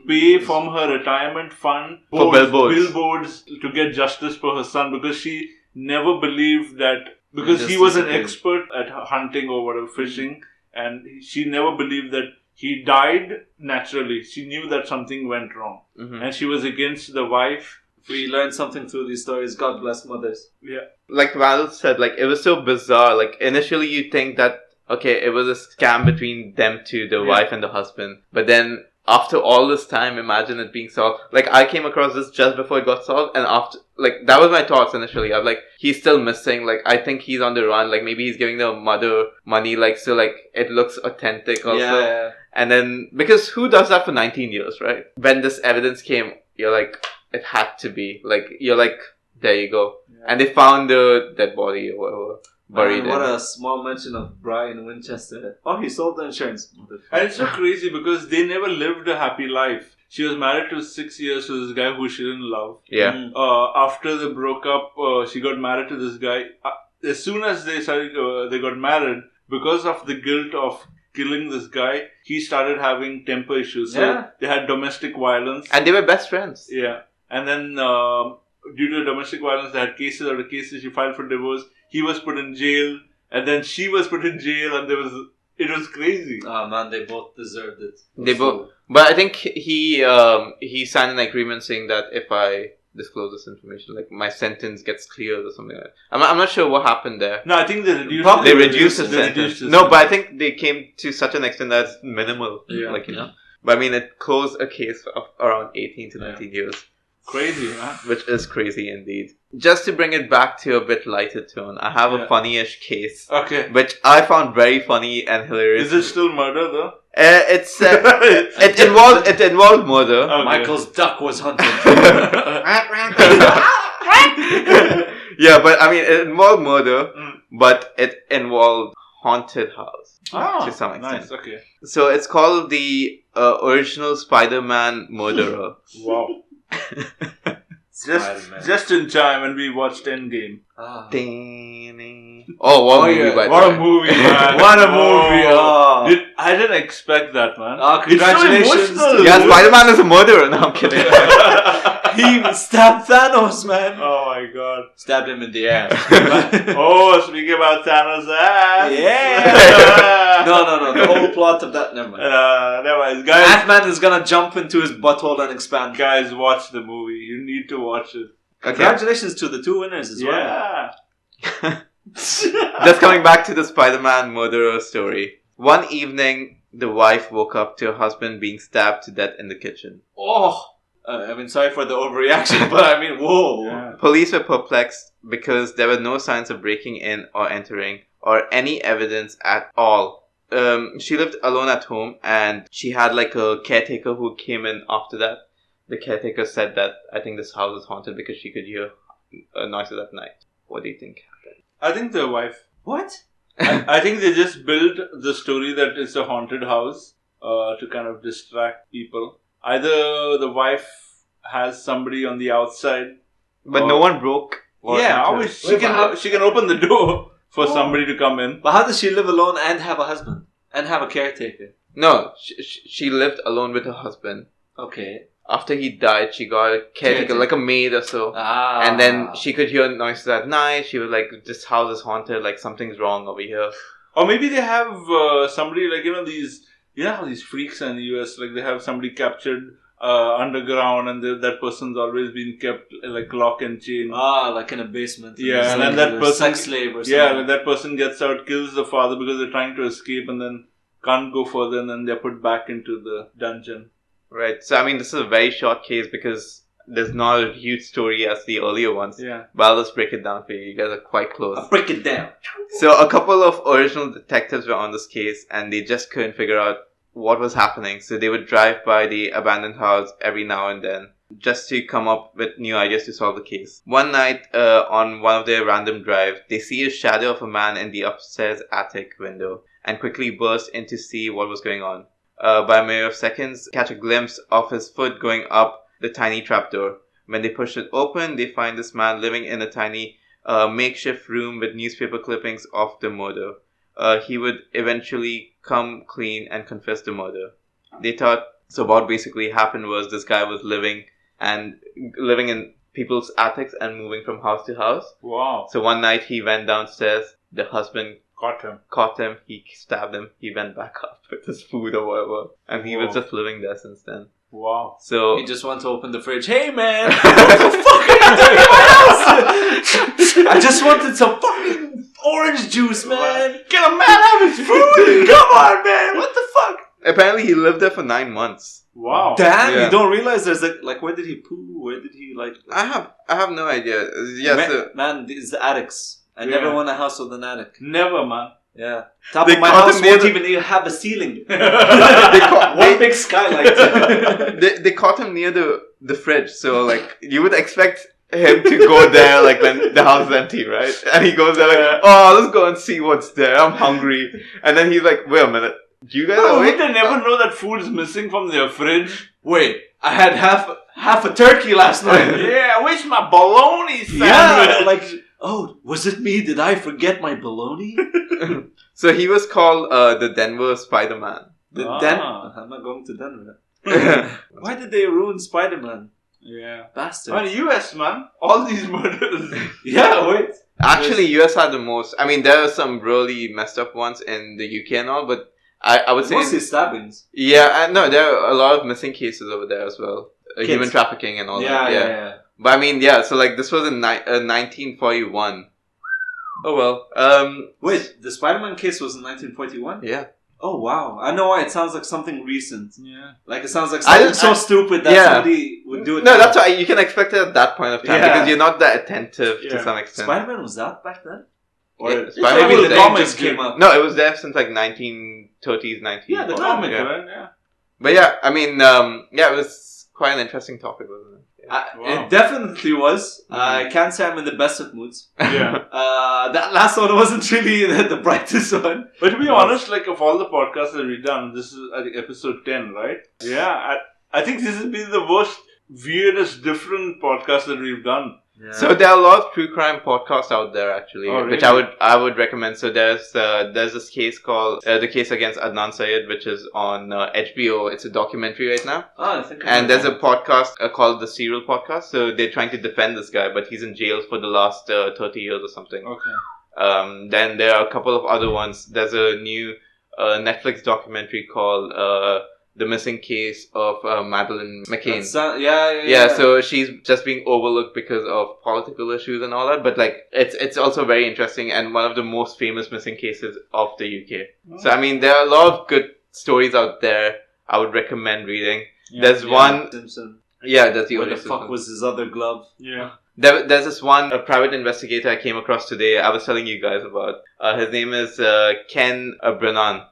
pay from her retirement fund for billboards to get justice for her son, because she never believed that, because he was an expert at hunting or whatever, fishing, and she never believed that he died naturally. She knew that something went wrong. And she was against the wife. If we learn something through these stories, God bless mothers. Yeah. Like Val said, like, it was so bizarre. Like, initially you think that, okay, it was a scam between them two, the wife and the husband. But then, after all this time, imagine it being solved. Like, I came across this just before it got solved, and after, like, that was my thoughts initially. I was like, he's still missing. Like, I think he's on the run. Like, maybe he's giving the mother money. Like, so, like, it looks authentic also. Yeah. And then, because who does that for 19 years, right? When this evidence came, you're like, it had to be. Like, you're like, there you go. Yeah. And they found the dead body or whatever. Buried what a small mention of Brian Winchester. Oh, he sold the insurance. And it's so crazy because they never lived a happy life. She was married to 6 years to this guy who she didn't love. Yeah. After they broke up, she got married to this guy. As soon as they got married, because of the guilt of killing this guy, he started having temper issues. So they had domestic violence. And they were best friends. Yeah. And then due to domestic violence, they had cases after cases. She filed for divorce. He was put in jail, and then she was put in jail, and it was crazy. Oh man, they both deserved it. But I think he signed an agreement saying that if I disclose this information, like, my sentence gets cleared or something like that. I'm not sure what happened there. No, I think they reduced the sentence. No, but I think they came to such an extent that it's minimal. Yeah. Like, you know. But I mean, it closed a case of around 18 to 19 years. Crazy, man. Which is crazy indeed. Just to bring it back to a bit lighter tone, I have a funny-ish case. Okay. Which I found very funny and hilarious. Is it still murder though? It involved murder. Okay. Michael's duck was hunted. Yeah, but I mean, it involved murder, but it involved haunted house to some extent. Nice. Okay. So it's called the original Spider-Man murderer. Wow. Just in time when we watched Endgame. Oh, what a movie! What a movie, man! What a movie! I didn't expect that, man. Congratulations! So yeah, Spider-Man is a murderer. No, I'm kidding. He stabbed Thanos, man. Oh my god! Stabbed him in the ass. Speaking about Thanos' ass. Yeah. No. The whole plot of that. Never mind. Never mind, guys. Ant-Man is gonna jump into his butthole and expand. Guys, watch the movie. You need to watch it. Okay. Congratulations to the two winners as well. Yeah. Just coming back to the Spider-Man murderer story. One evening, the wife woke up to her husband being stabbed to death in the kitchen. Sorry for the overreaction, but I mean, whoa. Yeah. Police were perplexed because there were no signs of breaking in or entering or any evidence at all. She lived alone at home, and she had like a caretaker who came in after that. The caretaker said that, I think this house is haunted because she could hear noises at night. What do you think happened? I think the wife. What? I think they just built the story that it's a haunted house to kind of distract people. Either the wife has somebody on the outside. But no one broke. She can open the door for somebody to come in. But how does she live alone and have a husband? And have a caretaker? No, she lived alone with her husband. Okay. After he died, she got a caretaker, like a maid or so. And then she could hear noises at night. She was like, this house is haunted, like something's wrong over here. Or maybe they have somebody like, these, how these freaks in the US, like they have somebody captured underground and that person's always been kept like lock and chain. Like in a basement. Yeah, and then that person, sex slave or something. Yeah, like that person gets out, kills the father because they're trying to escape and then can't go further and then they're put back into the dungeon. Right. So, I mean, this is a very short case because there's not a huge story as the earlier ones. Yeah. But I'll just break it down for you. You guys are quite close. I'll break it down. So, a couple of original detectives were on this case and they just couldn't figure out what was happening. So, they would drive by the abandoned house every now and then just to come up with new ideas to solve the case. One night, on one of their random drives, they see a shadow of a man in the upstairs attic window and quickly burst in to see what was going on. By a matter of seconds, catch a glimpse of his foot going up the tiny trapdoor. When they push it open, they find this man living in a tiny makeshift room with newspaper clippings of the murder. He would eventually come clean and confess the murder. They thought, so what basically happened was this guy was living in people's attics and moving from house to house. Wow. So one night he went downstairs, the husband caught him, he stabbed him, he went back up with his food or whatever, and he was just living there since then. Wow. So he just went to open the fridge. Hey man, what the fuck are you doing in my house? I just wanted some fucking orange juice, man. Can a man have his food? Come on, man. What the fuck? Apparently he lived there for 9 months. Wow. Damn, Yeah. You don't realize there's like where did he poo? Where did he like I have no idea. Yeah, man, it's the attics. I never want a house with an attic. Never, man. Yeah. Top They of my caught house him near won't even have a ceiling. One big skylight. they caught him near the fridge, so like you would expect him to go there like when the house is empty, right? And he goes there like, oh, let's go and see what's there. I'm hungry. And then he's like, wait a minute, you guys are would they never know that food is missing from their fridge? Wait, I had half a turkey last night. Yeah, where's my bologna sandwich? Yeah, like, oh, was it me? Did I forget my bologna? So he was called the Denver Spiderman. I'm not going to Denver. Why did they ruin Spider-Man? Yeah. Bastard. On US, man. All these murders. Yeah, wait. Actually, US had the most. I mean, there are some really messed up ones in the UK and all, but I would say... Mostly stabbings. Yeah, no, there are a lot of missing cases over there as well. Human trafficking and all that. Yeah. But I mean, yeah, so like this was in 1941. Oh well. Wait, the Spider-Man case was in 1941? Yeah. Oh wow. I know why it sounds like something recent. Yeah. Like it sounds like something so stupid that somebody would do it. No, that's why you can expect it at that point of time because you're not that attentive to some extent. Spider-Man was out back then? Or Spider-Man maybe the comics came out. No, it was there since like 1930s, 1940s. Yeah, the comic, right? Yeah. But yeah, I mean, it was quite an interesting topic, wasn't it? It definitely was. I can't say I'm in the best of moods. Yeah. That last one wasn't really the brightest one. But to be honest, like of all the podcasts that we've done, this is I think episode 10, right? Yeah. I think this has been the most weirdest, different podcast that we've done. Yeah. So there are a lot of true crime podcasts out there actually, which really? I would recommend. So there's this case called the case against Adnan Syed, which is on HBO. It's a documentary right now. Oh, I think. And there's a podcast called the Serial Podcast. So they're trying to defend this guy, but he's in jail for the last 30 years or something. Okay. Then there are a couple of other ones. There's a new Netflix documentary called The Missing Case of Madeleine McCann. Yeah, so she's just being overlooked because of political issues and all that. But like, it's also very interesting and one of the most famous missing cases of the UK. Oh. So I mean, there are a lot of good stories out there. I would recommend reading. There's one. Simpson. Yeah, that's the Where only the fuck was his other glove? Yeah. There's this one private investigator I came across today. I was telling you guys about. His name is Ken Brennan.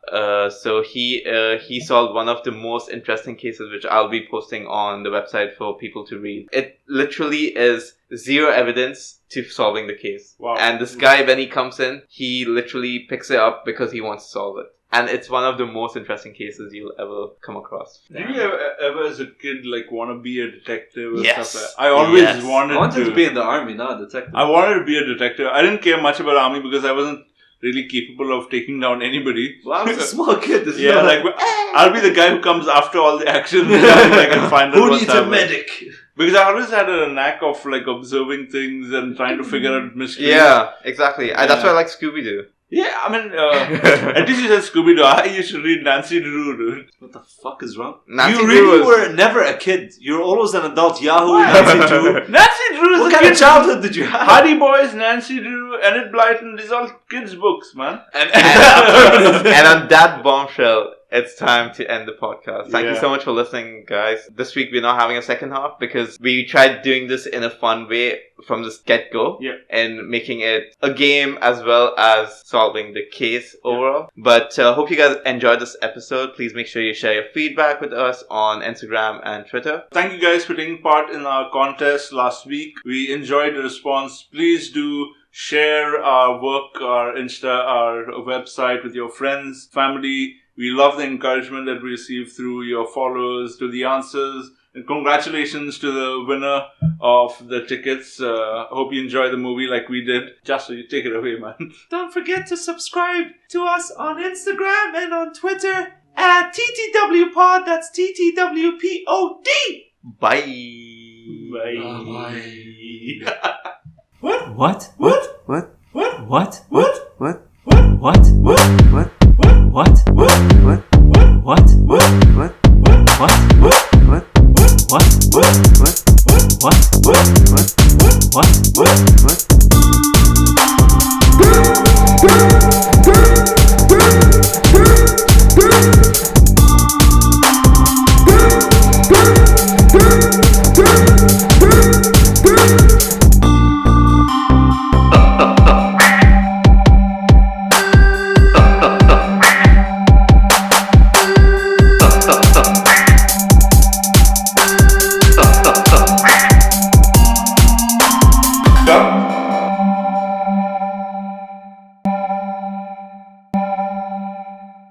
So he solved one of the most interesting cases, which I'll be posting on the website for people to read. It literally is zero evidence to solving the case. Wow. And this guy, when he comes in, he literally picks it up because he wants to solve it. And it's one of the most interesting cases you'll ever come across. Did you ever as a kid, like, want to be a detective? Or Yes. Stuff like? I always wanted to be in the army, not a detective. I wanted to be a detective. I didn't care much about army because I wasn't really capable of taking down anybody. Well, I was a small kid. I'll be the guy who comes after all the action. I can find out who what's needs happening. a medic? Because I always had a knack of like observing things and trying to figure out mysteries. Yeah, exactly. That's why I like Scooby-Doo. Yeah, I mean, at least you said Scooby-Doo. You should read Nancy Drew, dude. What the fuck is wrong? Nancy you Drew really were never a kid. You were always an adult. Yahoo, What? Nancy Drew. Nancy Drew is What a kind of kid's childhood did you have? Hardy Boys, Nancy Drew, Enid Blyton, these are all kids' books, man. And on that bombshell, it's time to end the podcast. Thank you so much for listening, guys. This week we're not having a second half because we tried doing this in a fun way from the get-go and making it a game as well as solving the case overall. But hope you guys enjoyed this episode. Please make sure you share your feedback with us on Instagram and Twitter. Thank you guys for taking part in our contest last week. We enjoyed the response. Please do share our work, our website with your friends, family. We love the encouragement that we receive through your followers, to the answers. And congratulations to the winner of the tickets. Hope you enjoy the movie like we did. Just so you take it away, man. Don't forget to subscribe to us on Instagram and on Twitter at TTWPod. That's TTWPOD. Bye. Bye. What? What? What? What? What? What? What? What? What? What? What? What? What? What? What?